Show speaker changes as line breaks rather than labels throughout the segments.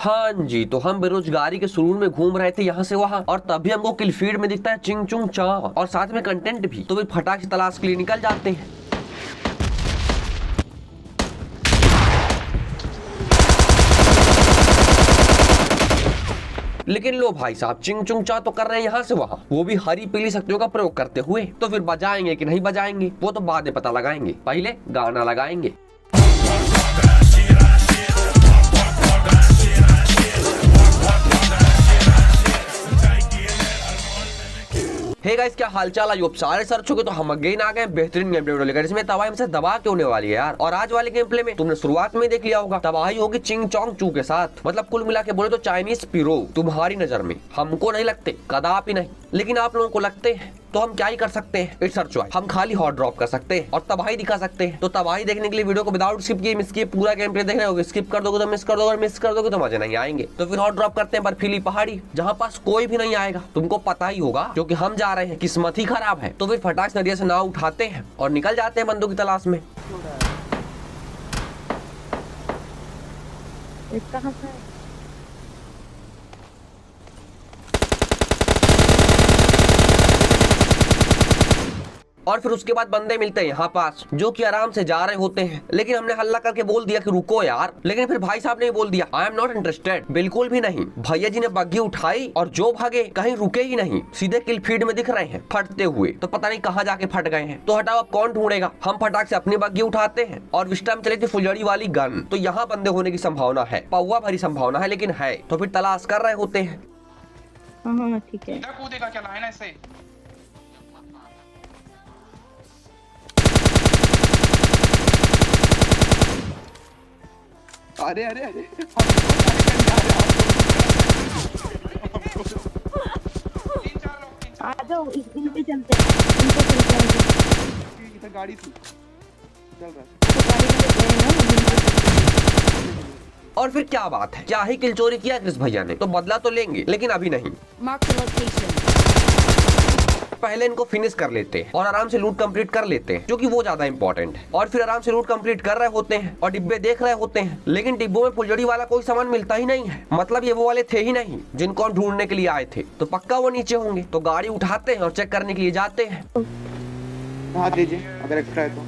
हाँ जी, तो हम बेरोजगारी के सुरूर में घूम रहे थे यहाँ से वहाँ, और तभी हमको किल फीड में दिखता है चिंग चुंग चा और साथ में कंटेंट भी। तो फिर फटाक से तलाश के लिए निकल जाते हैं। लेकिन लो भाई साहब, चिंग चुंग चा तो कर रहे हैं यहाँ से वहाँ, वो भी हरी पीली शक्तियों का प्रयोग करते हुए। तो फिर बजाएंगे कि नहीं बजाएंगे वो तो बाद में पता लगाएंगे, पहले गाना लगाएंगे। हे गाइस, क्या हालचाल है? सारे सर्च हो गए तो हम अगेन आ गए बेहतरीन गेम प्ले लेकर। इसमें तबाही हमसे दबा क्यों होने वाली है यार। और आज वाले गेम प्ले में तुमने शुरुआत में देख लिया होगा, तबाही होगी चिंग चोंग चू के साथ। मतलब कुल मिला के बोले तो चाइनीज पिरो तुम्हारी नजर में। हमको नहीं लगते, कदापि नहीं, लेकिन आप लोगों को लगते हैं। तो हम क्या ही कर सकते हैं, इट्स आवर चॉइस। हम खाली हॉट ड्रॉप कर सकते हैं और तबाही दिखा सकते हैं। तो तबाही देखने के लिए वीडियो को विदाउट स्किप किए मिस किए पूरा गेम प्ले देखना होगा। स्किप कर दोगे तो मिस कर दोगे, और मिस कर दोगे तो मजे नहीं आएंगे। तो फिर हॉट ड्रॉप करते हैं बर्फीली पहाड़ी, जहाँ पास कोई भी नहीं आएगा। तुमको पता ही होगा क्योंकि हम जा रहे हैं, किस्मत ही खराब है। तो फिर फटाक से नदिया से नाव उठाते हैं और निकल जाते हैं बंदों की तलाश में।
कहाँ से है?
और फिर उसके बाद बंदे मिलते हैं यहाँ पास जो कि आराम से जा रहे होते हैं। लेकिन हमने हल्ला करके बोल दिया कि रुको यार, लेकिन फिर भाई साहब ने बोल दिया आई एम नॉट इंटरेस्टेड। बिल्कुल भी नहीं। भैया जी ने बग्घी उठाई और जो भागे कहीं रुके ही नहीं, सीधे किल फीड में दिख रहे हैं फटते हुए। तो पता नहीं कहाँ जाके फट गए हैं। तो हटाओ, अब कौन ढूंढेगा। हम फटाक से अपनी बग्घी उठाते हैं और इस टाइम चले थे फुलझड़ी वाली गन। तो यहाँ बंदे होने की संभावना है, पौवा भरी संभावना है, लेकिन है। तो फिर तलाश कर रहे होते हैं।
हाँ ठीक है।
कूदेगा क्या लाइन ऐसे?
अरे अरे अरे
आ जाओ, इन पे चलते हैं, इन पे चलते हैं।
इधर गाड़ी थी, चल रहा है।
तो गाड़ी में गए ना।
और फिर क्या बात है, क्या ही किल चोरी किया क्रिस भैया ने। तो बदला तो लेंगे, लेकिन अभी नहीं। पहले इनको फिनिश कर लेते हैं और आराम से लूट कंप्लीट कर लेते हैं, जो कि वो ज्यादा इंपॉर्टेंट है। और फिर आराम से लूट कंप्लीट कर रहे होते हैं और डिब्बे देख रहे होते हैं। लेकिन डिब्बों में फुलझड़ी वाला कोई सामान मिलता ही नहीं है। मतलब ये वो वाले थे ही नहीं जिनको हम ढूंढने के लिए आए थे। तो पक्का वो नीचे होंगे। तो गाड़ी उठाते हैं और चेक करने के लिए जाते हैं।
हाथ दीजिए अगर एक्स्ट्रा है तो।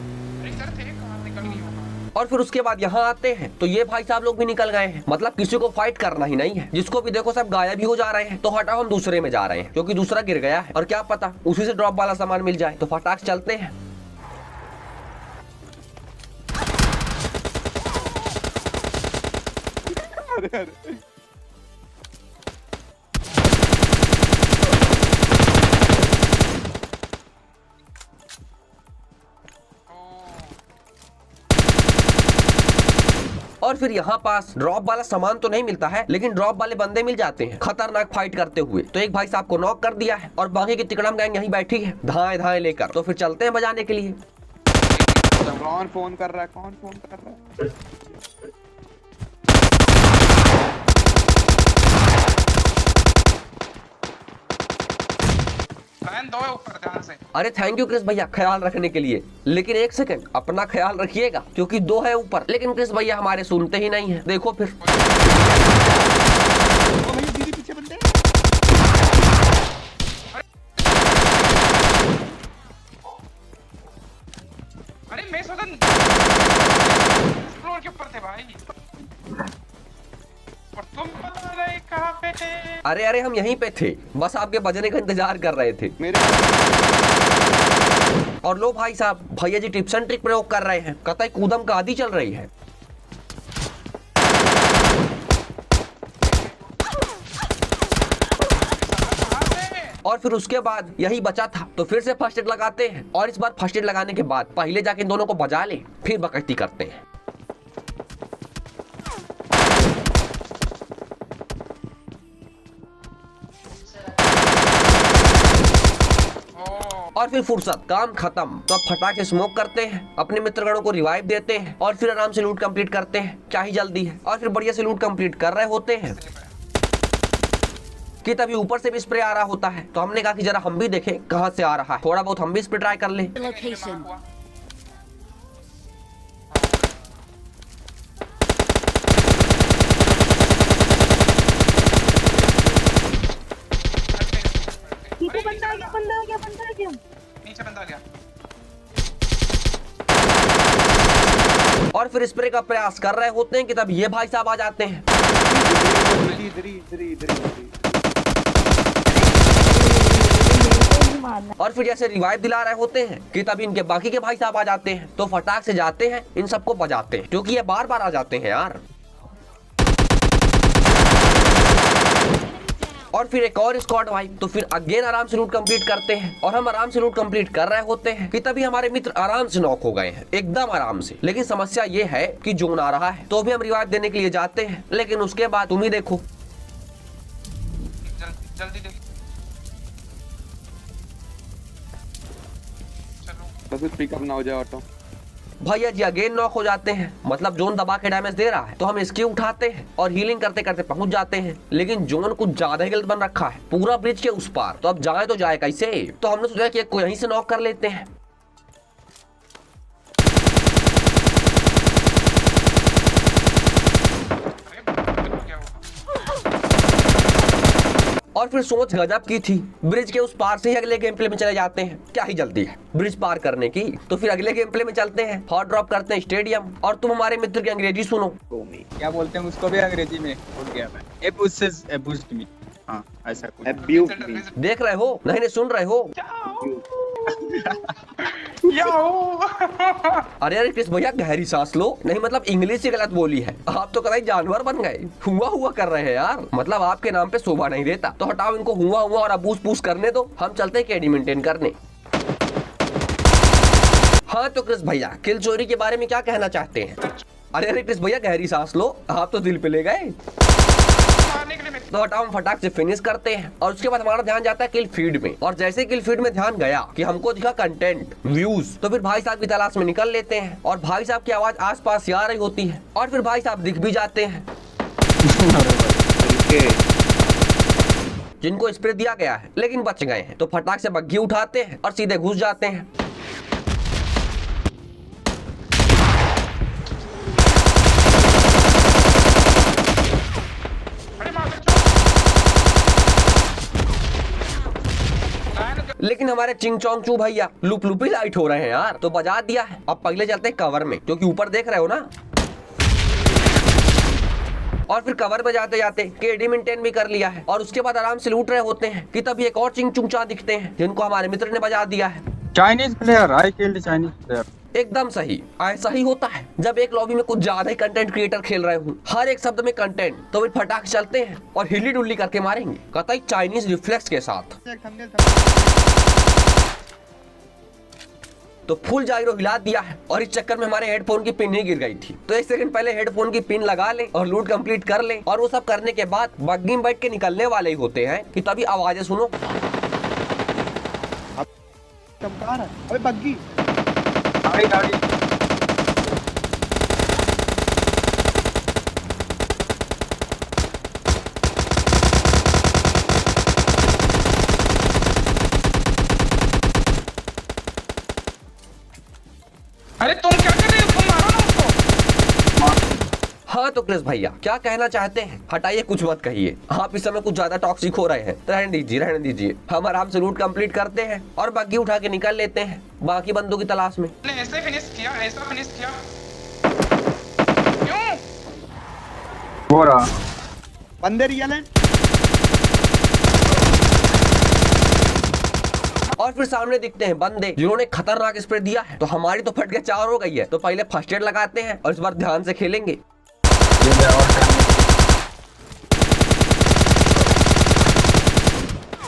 इधर थे, कहाँ निकल गई वो?
और फिर उसके बाद यहाँ आते हैं तो ये भाई साहब लोग भी निकल गए हैं। मतलब किसी को फाइट करना ही नहीं है। जिसको भी देखो सब गायब ही हो जा रहे हैं। तो हटाओ, हम दूसरे में जा रहे हैं क्योंकि दूसरा गिर गया है और क्या पता उसी से ड्रॉप वाला सामान मिल जाए। तो फटाक चलते हैं।
अरे अरे
और फिर यहाँ पास ड्रॉप वाला सामान तो नहीं मिलता है, लेकिन ड्रॉप वाले बंदे मिल जाते हैं खतरनाक फाइट करते हुए। तो एक भाई साहब को नॉक कर दिया है और बाकी की तिकड़म गैंग यहीं बैठी है धाए धाए लेकर। तो फिर चलते हैं बजाने के लिए।
कौन फोन कर रहा है, कौन फोन कर रहा है?
लाइन दो है ऊपर, ध्यान से।
अरे थैंक यू क्रिस भैया ख्याल रखने के लिए, लेकिन एक सेकंड अपना ख्याल रखिएगा क्योंकि दो है ऊपर। लेकिन क्रिस भैया हमारे सुनते ही नहीं है। देखो फिर
दीदी पीछे बंदे।
अरे मैं सोचा फ्लोर के ऊपर थे भाई, और तुम बता रहे कहाँ पे थे?
अरे अरे हम यहीं पे थे, बस आपके बजने का इंतजार कर रहे थे।
मेरे
और लो भाई साहब, भैया जी टिप्स एंड ट्रिक प्रयोग कर रहे हैं। कतई कूदम का आदि चल रही है। और फिर उसके बाद यही बचा था। तो फिर से फर्स्ट एड लगाते हैं और इस बार फर्स्ट एड लगाने के बाद पहले जाके इन दोनों को बजा ले, फिर बकैती करते हैं। और फिर फुर्सत, काम खत्म। तो अब फटाक से स्मोक करते हैं, अपने मित्रगणों को रिवाइव देते हैं और फिर आराम से लूट कंप्लीट करते हैं। क्या ही जल्दी है। और फिर बढ़िया से लूट कंप्लीट कर रहे होते हैं कि तभी ऊपर से भी स्प्रे आ रहा होता है। तो हमने कहा कि जरा हम भी देखें कहां से आ रहा है, थोड़ा बहुत हम भी स्प्रे ट्राई कर ले।
बंदा आ गया, बंदा आ गया, बंदा आ गया।
नीचे बंदा आ गया।
और फिर स्प्रे का प्रयास कर रहे होते हैं कि तब ये भाई साहब आ जाते हैं।
मारना।
और फिर जैसे रिवाइव दिला रहे होते हैं कि तभी इनके बाकी के भाई साहब आ जाते हैं, तो फटाक से जाते हैं, इन सबको बजाते हैं, क्योंकि ये बार बार आ जाते हैं यार। और फिर एक और स्क्वाड वाइप, तो फिर अगेन आराम से लूट कंप्लीट करते हैं। और हम आराम से लूट कंप्लीट कर रहे होते हैं कि तभी हमारे मित्र आराम से नॉक हो गए हैं, एकदम आराम से। लेकिन समस्या ये है कि जोन आ रहा है, तो भी हम रिवाइव देने के लिए जाते हैं, लेकिन उसके बाद तुम ही देखो।
जल्दी जल्दी देखिए। चलो
बस पिकअप ना हो जाए ऑटो।
भैया जी अगेन नॉक हो जाते हैं, मतलब जोन दबा के डैमेज दे रहा है, तो हम इसकी उठाते हैं और हीलिंग करते करते पहुंच जाते हैं। लेकिन जोन कुछ ज्यादा ही गलत बन रखा है, पूरा ब्रिज के उस पार, तो अब जाए तो जाए कैसे। तो हमने सोचा कि यहीं से नॉक कर लेते हैं।
क्या हुआ?
और फिर सोच गजब की थी, ब्रिज के उस पार से ही अगले गेम प्ले में चले जाते हैं। क्या ही जल्दी है ब्रिज पार करने की। तो फिर अगले गेम प्ले में चलते हैं, हॉट ड्रॉप करते हैं स्टेडियम। और तुम हमारे मित्र की अंग्रेजी सुनो।
क्या बोलते हैं उसको भी अंग्रेजी में भूल गया मैं। एबूस्ट मी, हाँ ऐसा कुछ।
देख रहे हो नहीं नहीं सुन रहे हो। अरे अरे कृष्ण भैया गहरी सांस लो। नहीं मतलब इंग्लिश ही गलत बोली है, आप तो कहीं जानवर बन गए, हुआ हुआ कर रहे हैं यार। मतलब आपके नाम पे शोभा नहीं देता। तो हटाओ इनको हुआ हुआ और अबूस पूस करने दो, हम चलते हैं केडी मेंटेन करने। हाँ तो कृष्ण भैया किल चोरी के बारे में क्या कहना चाहते हैं। अरे अरे कृष्ण भैया गहरी सांस लो, आप तो दिल पे ले गए।
मारने के लिए मैं
तो हटाओ हम फटाक से फिनिश करते हैं। और उसके बाद हमारा ध्यान जाता है किल फीड में। और जैसे किल फीड में ध्यान गया कि हमको दिखा कंटेंट व्यूज, तो फिर भाई साहब की तलाश में निकल लेते हैं। और भाई साहब की आवाज आस पास से आ रही होती है, और फिर भाई साहब दिख भी जाते हैं जिनको स्प्रे दिया गया है, लेकिन बच गए हैं। तो फटाक से बग्घी उठाते हैं और सीधे घुस जाते हैं।
अरे मार दे।
लेकिन हमारे चिंग चोंग चू भैया लुप लुपी लाइट हो रहे हैं यार, तो बजा दिया है। अब पहले चलते हैं कवर में, क्योंकि ऊपर देख रहे हो ना। और फिर कवर में जाते जाते केडी मेंटेन भी कर लिया है, और उसके बाद आराम से लूट रहे होते हैं कि तभी एक और चिंग चुंग चा दिखते हैं, जिनको हमारे मित्र ने बजा दिया है।
Chinese player, I killed Chinese player.
एकदम सही, ऐसा ही होता है जब एक लॉबी में कुछ ज्यादा ही कंटेंट क्रिएटर खेल रहे हो, हर एक शब्द में कंटेंट, तो फिर फटाक चलते हैं और हिल्ली डुल्ली करके मारेंगे, कतई चाइनीज रिफ्लेक्स के साथ। तो फुल जाइरो हिला दिया है, और इस चक्कर में हमारे हेडफोन की पिन ही गिर गई थी। तो 1 सेकंड पहले हेडफोन की पिन लगा ले और लूट कंप्लीट कर ले। और वो सब करने के बाद बग्गी में बैठ के निकलने वाले ही होते हैं कि तभी आवाजें सुनो।
अबे बग्गी
गाड़ी
अरे तुम क्या कर रहे हो? तुम मारो ना उसको।
हाँ तो कृष्ण भैया क्या कहना चाहते हैं। हटाइए कुछ मत कहिए, आप इस समय कुछ ज्यादा टॉक्सिक हो रहे हैं। तो रहने दीजिए रहने दीजिए, हम आराम से लूट कंप्लीट करते हैं और बग्गी उठा के निकल लेते हैं बाकी बंदों की तलाश में।
ने ऐसे फिनिश किया, ऐसा फिनिश किया क्यों?
हो रहा
बंदे रियल हैं।
और फिर सामने दिखते हैं बंदे जिन्होंने खतरनाक स्प्रे दिया है। तो हमारी तो फट के 4 हो गई है। तो पहले फर्स्ट एड लगाते हैं और इस बार ध्यान से खेलेंगे।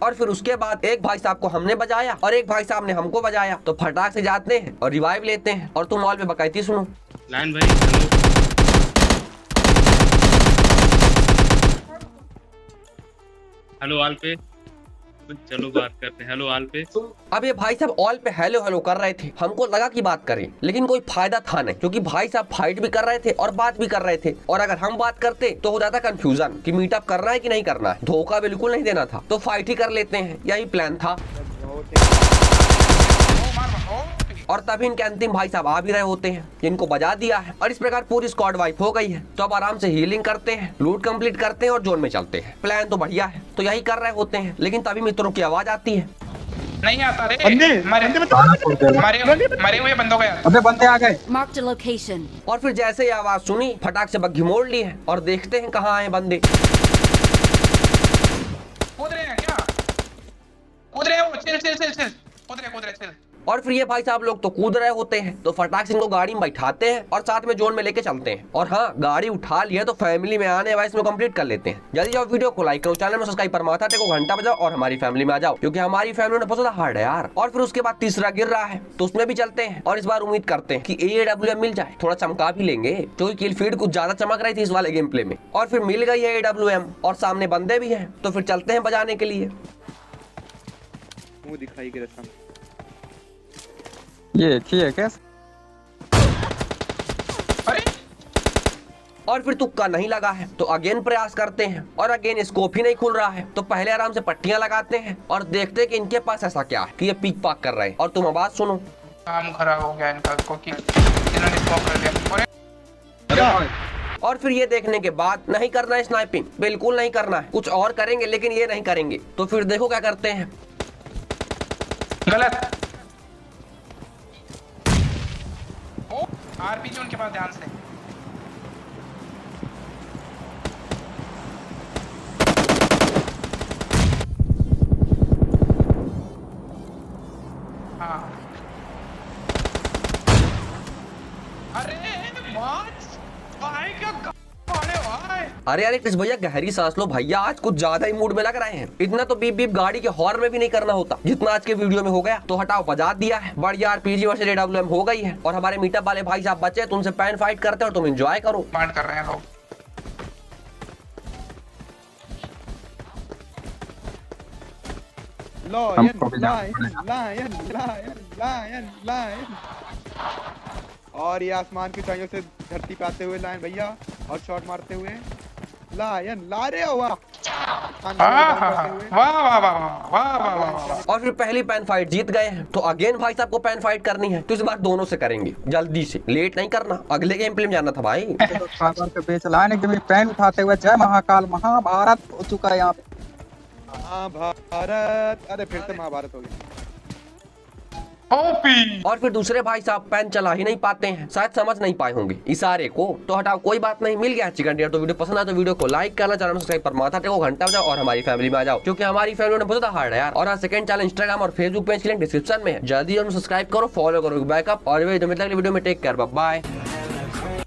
और फिर उसके बाद एक भाई साहब को हमने बजाया और एक भाई साहब ने हमको बजाया। तो फटाक से जाते हैं और रिवाइव लेते हैं। और तुम ऑल पे बकायती सुनो।
लाइन भाई हेलो हेलो ऑल पे, चलो बात करते हैं। हेलो ऑल पे।
अब ये भाई साहब ऑल पे हेलो हेलो कर रहे थे, हमको लगा कि बात करें, लेकिन कोई फायदा था नहीं, क्योंकि भाई साहब फाइट भी कर रहे थे और बात भी कर रहे थे। और अगर हम बात करते तो हो जाता कंफ्यूजन कि मीटअप करना है कि नहीं करना है। धोखा बिल्कुल नहीं देना था, तो फाइट ही कर लेते हैं, यही प्लान था। और तभी इनके अंतिम भाई साहब आ भी रहे होते हैं, जिनको बजा दिया है। और इस प्रकार पूरी स्क्वाड वाइप हो गई है। तो अब आराम से हीलिंग करते हैं, लूट कंप्लीट करते हैं और जोन में चलते हैं। प्लान तो बढ़िया है, तो यही कर रहे होते हैं। लेकिन तभी मित्रों की आवाज आती है।
नहीं आता रे
बंदे
मरे
बंदे बंदे
मरे हुए बंदों का यार।
अबे बंदे आ गए।
Marked a location.
और फिर जैसे ही आवाज सुनी फटाक से बग्घी मोड़ ली है और देखते हैं कहाँ आए बंदे।
कूद रहे हैं क्या? कूद रहे हो? चिल चिल चिल चिल, कूद रहे चिल।
और फिर ये भाई साहब लोग तो कूद रहे होते हैं तो फटाक से इनको गाड़ी में बैठाते हैं और साथ में जोन में लेके चलते हैं। और हाँ, गाड़ी उठा लिया तो फैमिली में आने वाइस में कंप्लीट कर लेते हैं। जल्दी जाओ, वीडियो को लाइक करो, चैनल में सब्सक्राइब पर माथा टेको, घंटा बजाओ और हमारी फैमिली में आ जाओ, क्योंकि हमारी फैमिली में बहुत ज्यादा हार्ड है यार। और फिर उसके बाद तीसरा गिर रहा है तो उसमें भी चलते हैं और इस बार उम्मीद करते हैं कि AWM मिल जाए, थोड़ा चमका भी लेंगे क्योंकि किल फीड कुछ ज्यादा चमक रही थी इस वाले गेम प्ले में। और फिर मिल गई है AWM और सामने बंदे भी हैं तो फिर चलते हैं बजाने के लिए।
मुंह दिखाई के रस्म।
ये ठीक है क्या?
अरे
और फिर तुक्का नहीं लगा है तो अगेन प्रयास करते हैं और अगेन स्कोप ही नहीं खुल रहा है तो पहले आराम से पट्टियां लगाते हैं और देखते हैं कि इनके पास ऐसा क्या है कि ये पीक पाक कर रहे हैं। और तुम आवाज सुनो।
काम खराब हो गया इनका, क्योंकि इन्होंने स्मोक कर दिया। अरे
और फिर ये देखने के बाद नहीं करना है स्नाइपिंग, बिल्कुल नहीं करना है, कुछ और करेंगे लेकिन ये नहीं करेंगे। तो फिर देखो क्या करते हैं।
गलत। ओ आरपीजी उनके पास, ध्यान से। हाँ अरे भाई क्या भाई।
अरे यार कृष्ण भैया गहरी सांस लो भैया, आज कुछ ज्यादा ही मूड में लग रहे हैं। इतना तो बीप बीप गाड़ी के हॉर्न में भी नहीं करना होता जितना आज के वीडियो में हो गया। तो हटाओ, बजा दिया है, बढ़िया RPG वर्सेस AWM हो गई है और हमारे मीटअप वाले भाई साहब बचे, तुमसे पैन फाइट करते और तुम एंजॉय करो।
मार कर रहे हैं लोग।
हमको भी
लायन
जाना
लायन लायन लायन लायन। और ये आसमान की ऊंचाइयों से धरती पे आते हुए लायन भैया और शॉट मारते हुए लायन ला रहे हो। वाह
वाह वाह वाह वाह वाह वाह।
और फिर पहली पैन फाइट जीत गए हैं तो अगेन भाई साहब को पैन फाइट करनी है तो इस बार दोनों से करेंगे, जल्दी से, लेट नहीं करना, अगले गेम प्ले में जाना था भाई।
तो सागर पे बेच लाने के लिए पैन उठाते हुए जय महाकाल महाभारत हो चुका है यहाँ पे।
महाभारत, अरे फिर से महाभारत हो गया।
ओपी।
और फिर दूसरे भाई साहब पैन चला ही नहीं पाते हैं, शायद समझ नहीं पाए होंगे इशारे को। तो हटाओ, कोई बात नहीं, मिल गया चिकन डिनर। तो वीडियो पसंद आए तो वीडियो को लाइक करना, चैनल में सब्सक्राइब पर माथा टेको, घंटा बजाओ और हमारी फैमिली में आ जाओ, क्योंकि हमारी फैमिली में बहुत ज्यादा हार्ड है यार। और सेकंड चैनल इंस्टाग्राम और फेसबुक पेज की लिंक डिस्क्रिप्शन में है, जल्दी सब्सक्राइब करो, फॉलो करो, बैकअप। और वीडियो में टेक केयर, बाय।